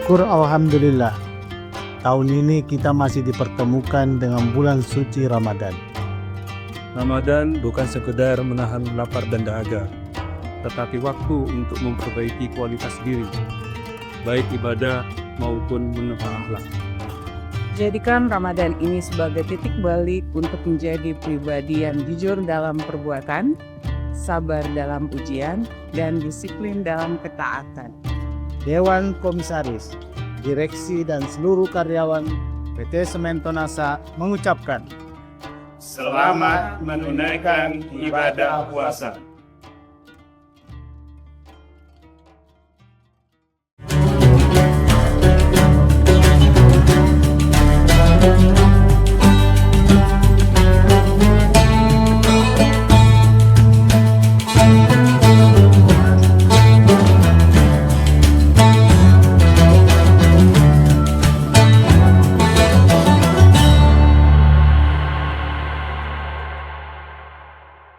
Syukur Alhamdulillah, tahun ini kita masih dipertemukan dengan bulan suci Ramadan. Ramadan bukan sekedar menahan lapar dan dahaga, tetapi waktu untuk memperbaiki kualitas diri, baik ibadah maupun menata akhlak. Jadikan Ramadan ini sebagai titik balik untuk menjadi pribadi yang jujur dalam perbuatan, sabar dalam ujian, dan disiplin dalam ketaatan. Dewan Komisaris, Direksi dan seluruh karyawan PT Semen Tonasa mengucapkan Selamat menunaikan ibadah puasa.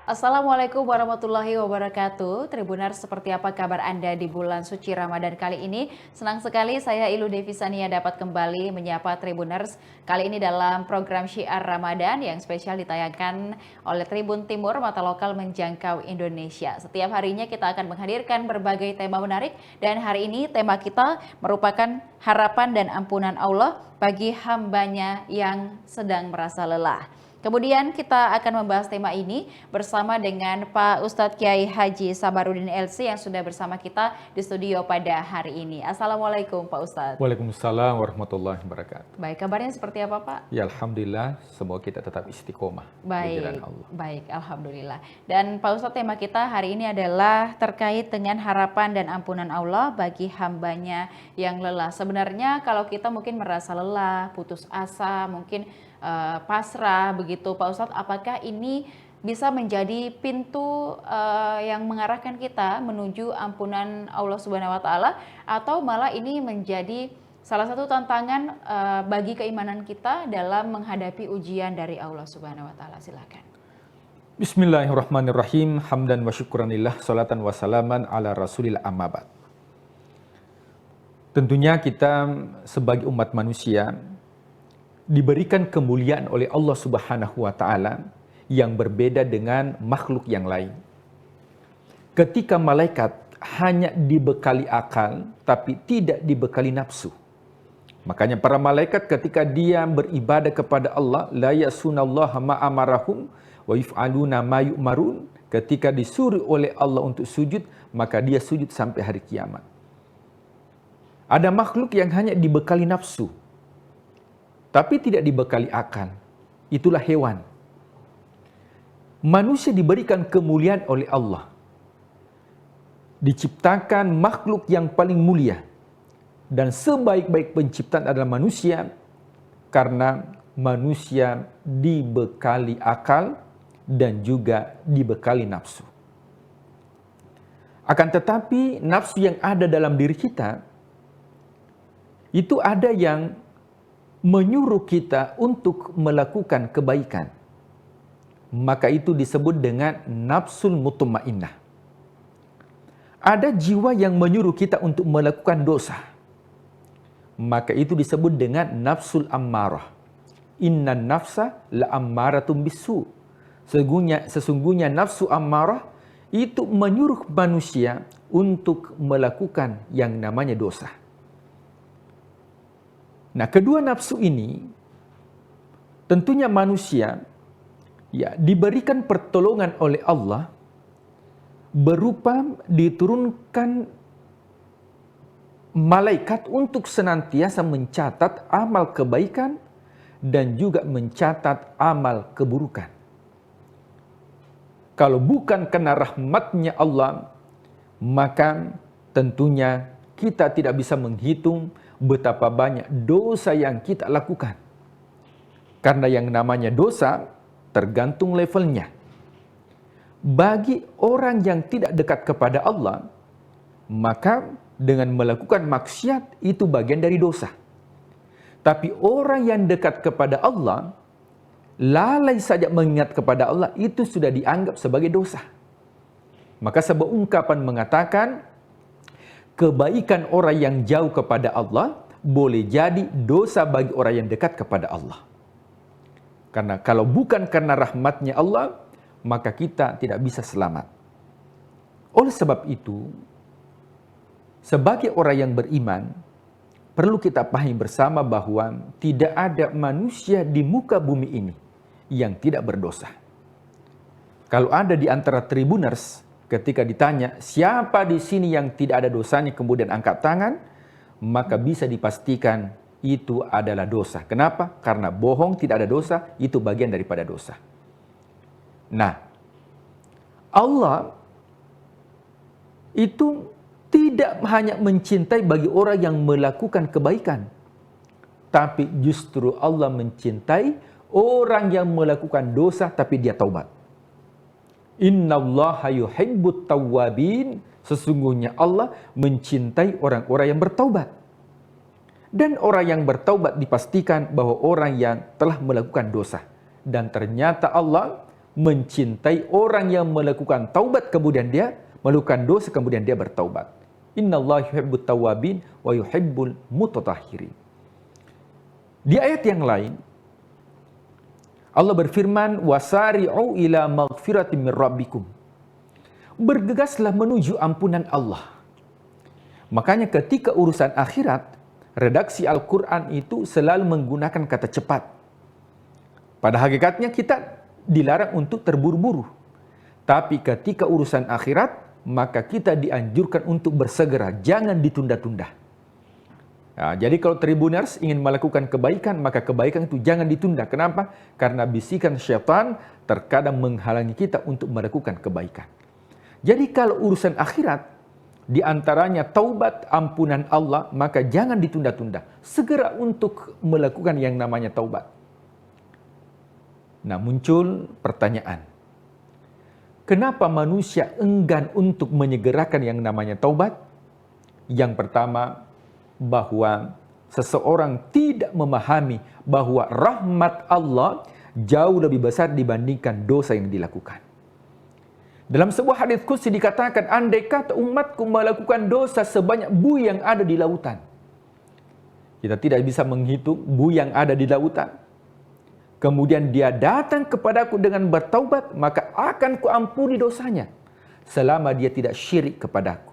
Assalamualaikum warahmatullahi wabarakatuh. Tribuners, seperti apa kabar Anda di bulan suci Ramadan kali ini? Senang sekali saya Ilu Devisania dapat kembali menyapa Tribuners. Kali ini dalam program Syiar Ramadan yang spesial ditayangkan oleh Tribun Timur, mata lokal menjangkau Indonesia. Setiap harinya kita akan menghadirkan berbagai tema menarik, dan hari ini tema kita merupakan harapan dan ampunan Allah bagi hambanya yang sedang merasa lelah. Kemudian kita akan membahas tema ini bersama dengan Pak Ustadz Kiai Haji Sabarudin LC yang sudah bersama kita di studio pada hari ini. Assalamualaikum Pak Ustadz. Waalaikumsalam warahmatullahi wabarakatuh. Baik, kabarnya seperti apa Pak? Ya Alhamdulillah, semoga kita tetap istiqomah di jalan Allah. Baik, Alhamdulillah. Dan Pak Ustadz, tema kita hari ini adalah terkait dengan harapan dan ampunan Allah bagi hambanya yang lelah. Sebenarnya kalau kita mungkin merasa lelah, putus asa, mungkin pasrah begitu Pak Ustadz, apakah ini bisa menjadi pintu yang mengarahkan kita menuju ampunan Allah Subhanahu wa Ta'ala, atau malah ini menjadi salah satu tantangan bagi keimanan kita dalam menghadapi ujian dari Allah Subhanahu wa Ta'ala? Silakan. Bismillahirrahmanirrahim. Hamdan wa syukranillah, salatan wa salaman ala rasulillah, amma ba'd. Tentunya kita sebagai umat manusia diberikan kemuliaan oleh Allah Subhanahu wa Ta'ala yang berbeda dengan makhluk yang lain. Ketika malaikat hanya dibekali akal tapi tidak dibekali nafsu. Makanya para malaikat ketika dia beribadah kepada Allah, la ya'sunallaha ma amarahum wa yaf'aluna ma yu'marun, ketika disuruh oleh Allah untuk sujud, maka dia sujud sampai hari kiamat. Ada makhluk yang hanya dibekali nafsu tapi tidak dibekali akal. Itulah hewan. Manusia diberikan kemuliaan oleh Allah. Diciptakan makhluk yang paling mulia. Dan sebaik-baik penciptaan adalah manusia, karena manusia dibekali akal dan juga dibekali nafsu. Akan tetapi nafsu yang ada dalam diri kita, itu ada yang menyuruh kita untuk melakukan kebaikan. Maka itu disebut dengan nafsul mutmainnah. Ada jiwa yang menyuruh kita untuk melakukan dosa. Maka itu disebut dengan nafsul ammarah. Innan nafsa la ammaratum bisu. Sesungguhnya nafsu ammarah itu menyuruh manusia untuk melakukan yang namanya dosa. Nah, kedua nafsu ini tentunya manusia ya diberikan pertolongan oleh Allah berupa diturunkan malaikat untuk senantiasa mencatat amal kebaikan dan juga mencatat amal keburukan. Kalau bukan karena rahmatnya Allah, maka tentunya kita tidak bisa menghitung betapa banyak dosa yang kita lakukan. Karena yang namanya dosa tergantung levelnya. Bagi orang yang tidak dekat kepada Allah, maka dengan melakukan maksiat itu bagian dari dosa. Tapi orang yang dekat kepada Allah, lalai saja mengingat kepada Allah, itu sudah dianggap sebagai dosa. Maka sebuah ungkapan mengatakan, kebaikan orang yang jauh kepada Allah boleh jadi dosa bagi orang yang dekat kepada Allah. Karena kalau bukan karena rahmatnya Allah, maka kita tidak bisa selamat. Oleh sebab itu, sebagai orang yang beriman, perlu kita pahami bersama bahwa tidak ada manusia di muka bumi ini yang tidak berdosa. Kalau ada di antara Tribuners, ketika ditanya, siapa di sini yang tidak ada dosanya, kemudian angkat tangan, maka bisa dipastikan itu adalah dosa. Kenapa? Karena bohong tidak ada dosa, itu bagian daripada dosa. Nah, Allah itu tidak hanya mencintai bagi orang yang melakukan kebaikan, tapi justru Allah mencintai orang yang melakukan dosa tapi dia taubat. Innallaha yuhibbut tawwabin. Sesungguhnya Allah mencintai orang-orang yang bertaubat. Dan orang yang bertaubat dipastikan bahwa orang yang telah melakukan dosa. Dan ternyata Allah mencintai orang yang melakukan taubat kemudian dia melakukan dosa kemudian dia bertaubat. Innallaha yuhibbut tawwabin wa yuhibbul mutatahhirin. Di ayat yang lain Allah berfirman, wasari'u ila maghfiratin min rabbikum. Bergegaslah menuju ampunan Allah. Makanya ketika urusan akhirat, redaksi Al-Quran itu selalu menggunakan kata cepat. Pada hakikatnya kita dilarang untuk terburu-buru. Tapi ketika urusan akhirat, maka kita dianjurkan untuk bersegera, jangan ditunda-tunda. Nah, jadi kalau Tribuners ingin melakukan kebaikan, maka kebaikan itu jangan ditunda. Kenapa? Karena bisikan syaitan terkadang menghalangi kita untuk melakukan kebaikan. Jadi kalau urusan akhirat, di antaranya taubat ampunan Allah, maka jangan ditunda-tunda. Segera untuk melakukan yang namanya taubat. Nah, muncul pertanyaan. Kenapa manusia enggan untuk menyegerakan yang namanya taubat? Yang pertama, bahwa seseorang tidak memahami bahwa rahmat Allah jauh lebih besar dibandingkan dosa yang dilakukan. Dalam sebuah hadits qudsi dikatakan, andai kata umatku melakukan dosa sebanyak buih yang ada di lautan. Kita tidak bisa menghitung buih yang ada di lautan. Kemudian dia datang kepadaku dengan bertaubat, maka akan kuampuni dosanya selama dia tidak syirik kepadaku.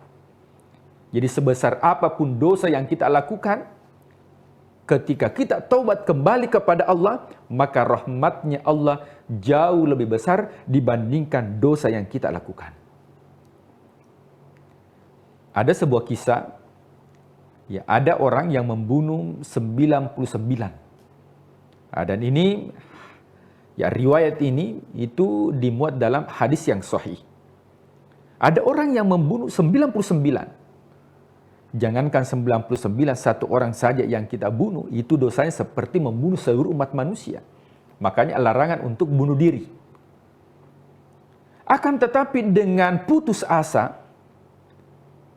Jadi sebesar apapun dosa yang kita lakukan, ketika kita taubat kembali kepada Allah, maka rahmatnya Allah jauh lebih besar dibandingkan dosa yang kita lakukan. Ada sebuah kisah, ya, ada orang yang membunuh 99. Dan ini, ya, riwayat ini itu dimuat dalam hadis yang sahih. Ada orang yang membunuh 99. Jangankan 99, satu orang saja yang kita bunuh, itu dosanya seperti membunuh seluruh umat manusia. Makanya larangan untuk bunuh diri. Akan tetapi dengan putus asa,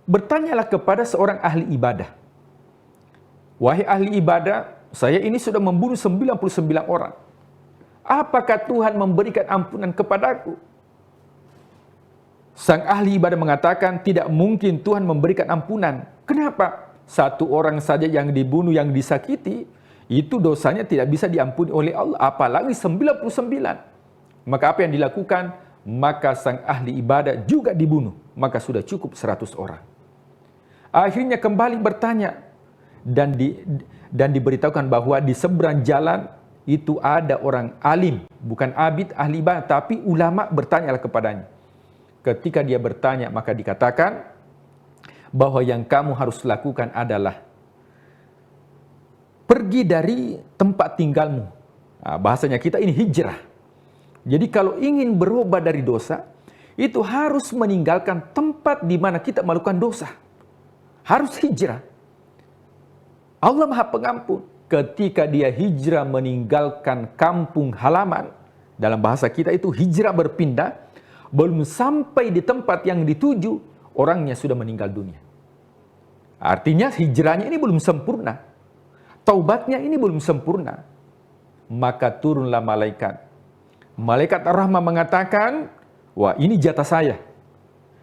bertanyalah kepada seorang ahli ibadah. Wahai ahli ibadah, saya ini sudah membunuh 99 orang. Apakah Tuhan memberikan ampunan kepadaku? Sang ahli ibadah mengatakan, tidak mungkin Tuhan memberikan ampunan. Kenapa? Satu orang saja yang dibunuh, yang disakiti, itu dosanya tidak bisa diampuni oleh Allah. Apalagi 99. Maka apa yang dilakukan? Maka sang ahli ibadah juga dibunuh. Maka sudah cukup 100 orang. Akhirnya kembali bertanya. Dan diberitahukan bahwa di seberang jalan itu ada orang alim. Bukan abid, ahli ibadah, tapi ulama. Bertanyalah kepadanya. Ketika dia bertanya, maka dikatakan bahwa yang kamu harus lakukan adalah pergi dari tempat tinggalmu. Nah, bahasanya kita ini hijrah. Jadi kalau ingin berubah dari dosa, itu harus meninggalkan tempat di mana kita melakukan dosa. Harus hijrah. Allah Maha Pengampun. Ketika dia hijrah meninggalkan kampung halaman, dalam bahasa kita itu hijrah berpindah, belum sampai di tempat yang dituju, orangnya sudah meninggal dunia. Artinya hijrahnya ini belum sempurna. Taubatnya ini belum sempurna. Maka turunlah malaikat. Malaikat Ar-Rahmah mengatakan, wah, ini jatah saya.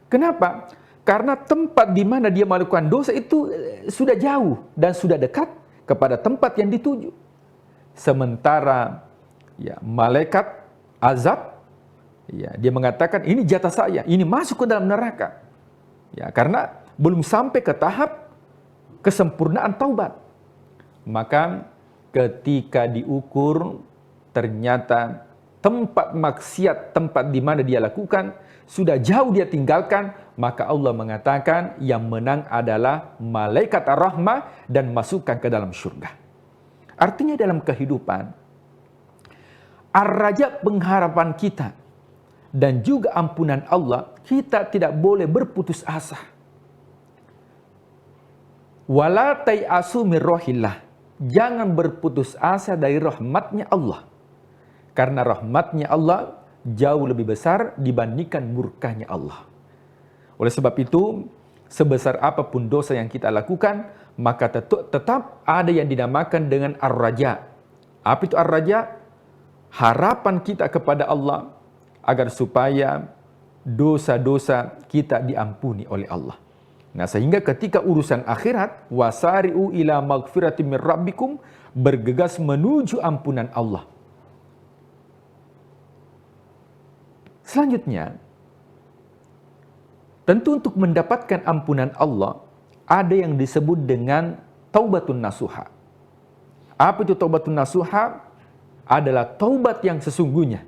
Kenapa? Karena tempat di mana dia melakukan dosa itu sudah jauh dan sudah dekat kepada tempat yang dituju. Sementara ya, malaikat azab, ya, dia mengatakan ini jatah saya, ini masuk ke dalam neraka. Ya, karena belum sampai ke tahap kesempurnaan taubat. Maka ketika diukur ternyata tempat maksiat, tempat di mana dia lakukan sudah jauh dia tinggalkan, maka Allah mengatakan yang menang adalah malaikat ar-rahmah dan masukkan ke dalam surga. Artinya dalam kehidupan, ar-raja pengharapan kita dan juga ampunan Allah, kita tidak boleh berputus asa. Wala tai'asu min rohillah. Jangan berputus asa dari rahmatnya Allah. Karena rahmatnya Allah jauh lebih besar dibandingkan murkanya Allah. Oleh sebab itu, sebesar apapun dosa yang kita lakukan, maka tetap ada yang dinamakan dengan ar-raja. Apa itu ar-raja? Harapan kita kepada Allah agar supaya dosa-dosa kita diampuni oleh Allah. Nah, sehingga ketika urusan akhirat, wasari'u ila magfiratin min rabbikum, bergegas menuju ampunan Allah. Selanjutnya, tentu untuk mendapatkan ampunan Allah, ada yang disebut dengan taubatun nasuha. Apa itu taubatun nasuha? Adalah taubat yang sesungguhnya.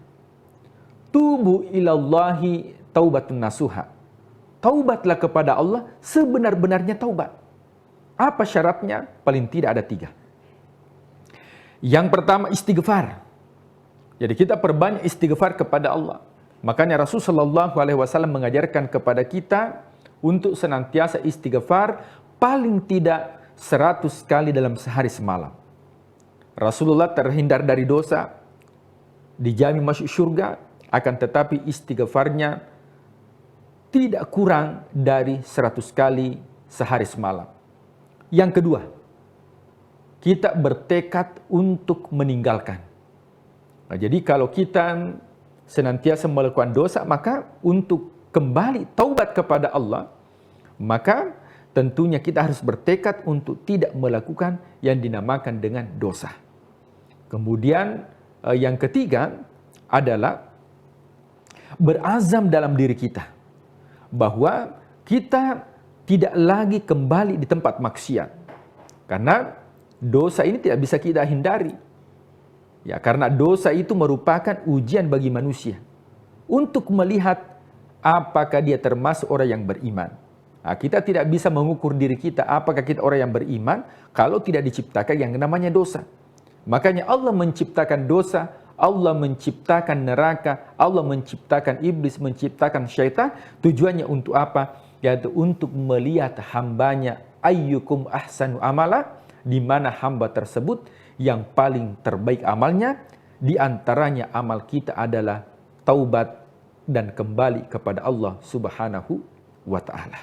Tubu ilallahi taubatun nasuha. Taubatlah kepada Allah sebenar-benarnya taubat. Apa syaratnya? Paling tidak ada 3. Yang pertama istighfar. Jadi kita perbanyak istighfar kepada Allah. Makanya Rasulullah SAW mengajarkan kepada kita untuk senantiasa istighfar paling tidak 100 kali dalam sehari semalam. Rasulullah terhindar dari dosa, dijamin masuk surga, akan tetapi istighfarnya tidak kurang dari 100 kali sehari semalam. Yang kedua, kita bertekad untuk meninggalkan. Nah, jadi kalau kita senantiasa melakukan dosa, maka untuk kembali taubat kepada Allah, maka tentunya kita harus bertekad untuk tidak melakukan yang dinamakan dengan dosa. Kemudian yang ketiga adalah berazam dalam diri kita bahwa kita tidak lagi kembali di tempat maksiat. Karena dosa ini tidak bisa kita hindari. Ya, karena dosa itu merupakan ujian bagi manusia untuk melihat apakah dia termasuk orang yang beriman. Nah, kita tidak bisa mengukur diri kita apakah kita orang yang beriman kalau tidak diciptakan yang namanya dosa. Makanya Allah menciptakan dosa, Allah menciptakan neraka, Allah menciptakan iblis, menciptakan syaitan. Tujuannya untuk apa? Yaitu untuk melihat hambanya ayyukum ahsanu amala, di mana hamba tersebut yang paling terbaik amalnya, di antaranya amal kita adalah taubat dan kembali kepada Allah Subhanahu wa ta'ala.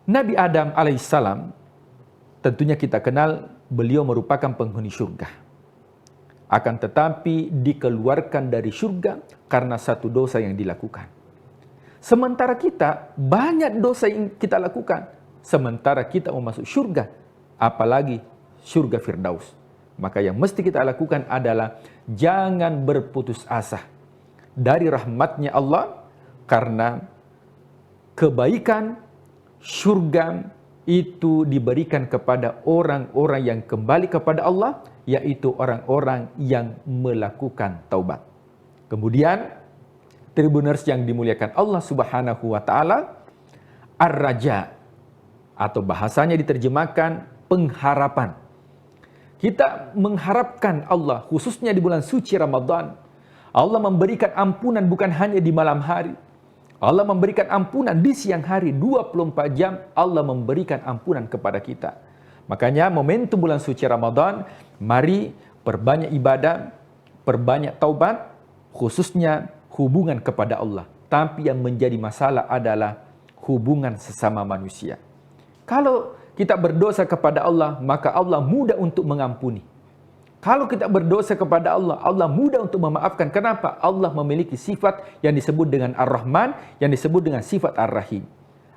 Nabi Adam alaihissalam, tentunya kita kenal beliau merupakan penghuni surga. Akan tetapi dikeluarkan dari surga karena satu dosa yang dilakukan. Sementara kita banyak dosa yang kita lakukan. Sementara kita mau masuk surga, apalagi surga Firdaus. Maka yang mesti kita lakukan adalah jangan berputus asa dari rahmatnya Allah, karena kebaikan surga itu diberikan kepada orang-orang yang kembali kepada Allah, yaitu orang-orang yang melakukan taubat. Kemudian Tribuners yang dimuliakan Allah Subhanahu wa taala, ar-raja atau bahasanya diterjemahkan pengharapan. Kita mengharapkan Allah, khususnya di bulan suci Ramadan. Allah memberikan ampunan bukan hanya di malam hari. Allah memberikan ampunan di siang hari, 24 jam Allah memberikan ampunan kepada kita. Makanya momentum bulan suci Ramadan, mari perbanyak ibadah, perbanyak taubat, khususnya hubungan kepada Allah. Tapi yang menjadi masalah adalah hubungan sesama manusia. Kalau kita berdosa kepada Allah, maka Allah mudah untuk mengampuni. Kalau kita berdosa kepada Allah, Allah mudah untuk memaafkan. Kenapa? Allah memiliki sifat yang disebut dengan Ar-Rahman, yang disebut dengan sifat Ar-Rahim.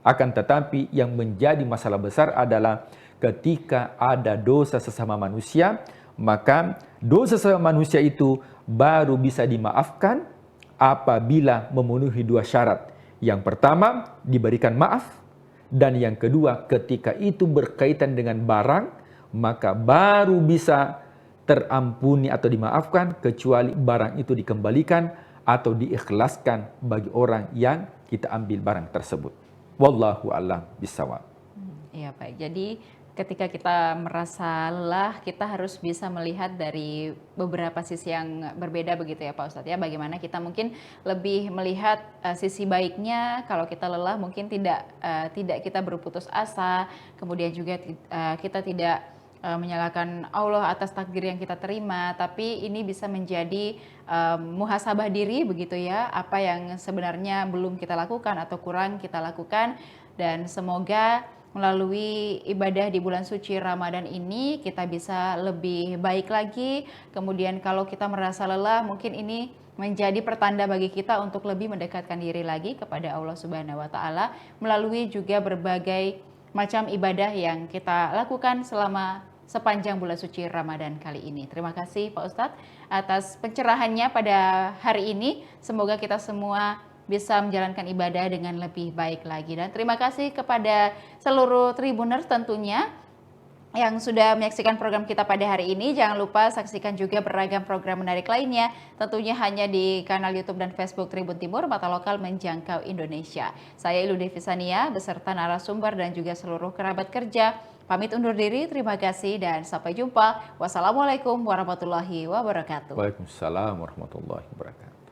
Akan tetapi yang menjadi masalah besar adalah ketika ada dosa sesama manusia, maka dosa sesama manusia itu baru bisa dimaafkan apabila memenuhi dua syarat. Yang pertama, diberikan maaf. Dan yang kedua, ketika itu berkaitan dengan barang, maka baru bisa terampuni atau dimaafkan kecuali barang itu dikembalikan atau diikhlaskan bagi orang yang kita ambil barang tersebut. Wallahu a'lam bishawab. Iya Pak, jadi ketika kita merasa lelah, kita harus bisa melihat dari beberapa sisi yang berbeda begitu ya Pak Ustadz ya. Bagaimana kita mungkin lebih melihat sisi baiknya kalau kita lelah, mungkin tidak kita berputus asa, kemudian juga kita tidak menyalahkan Allah atas takdir yang kita terima, tapi ini bisa menjadi muhasabah diri begitu ya, apa yang sebenarnya belum kita lakukan atau kurang kita lakukan, dan semoga melalui ibadah di bulan suci Ramadan ini kita bisa lebih baik lagi. Kemudian kalau kita merasa lelah, mungkin ini menjadi pertanda bagi kita untuk lebih mendekatkan diri lagi kepada Allah Subhanahu wa taala melalui juga berbagai macam ibadah yang kita lakukan sepanjang bulan suci Ramadan kali ini. Terima kasih Pak Ustadz atas pencerahannya pada hari ini. Semoga kita semua bisa menjalankan ibadah dengan lebih baik lagi. Dan terima kasih kepada seluruh Tribuners tentunya yang sudah menyaksikan program kita pada hari ini. Jangan lupa saksikan juga beragam program menarik lainnya, tentunya hanya di kanal YouTube dan Facebook Tribun Timur, Mata Lokal Menjangkau Indonesia. Saya Ilu Devisania beserta narasumber dan juga seluruh kerabat kerja pamit undur diri. Terima kasih dan sampai jumpa. Wassalamualaikum warahmatullahi wabarakatuh. Waalaikumsalam warahmatullahi wabarakatuh.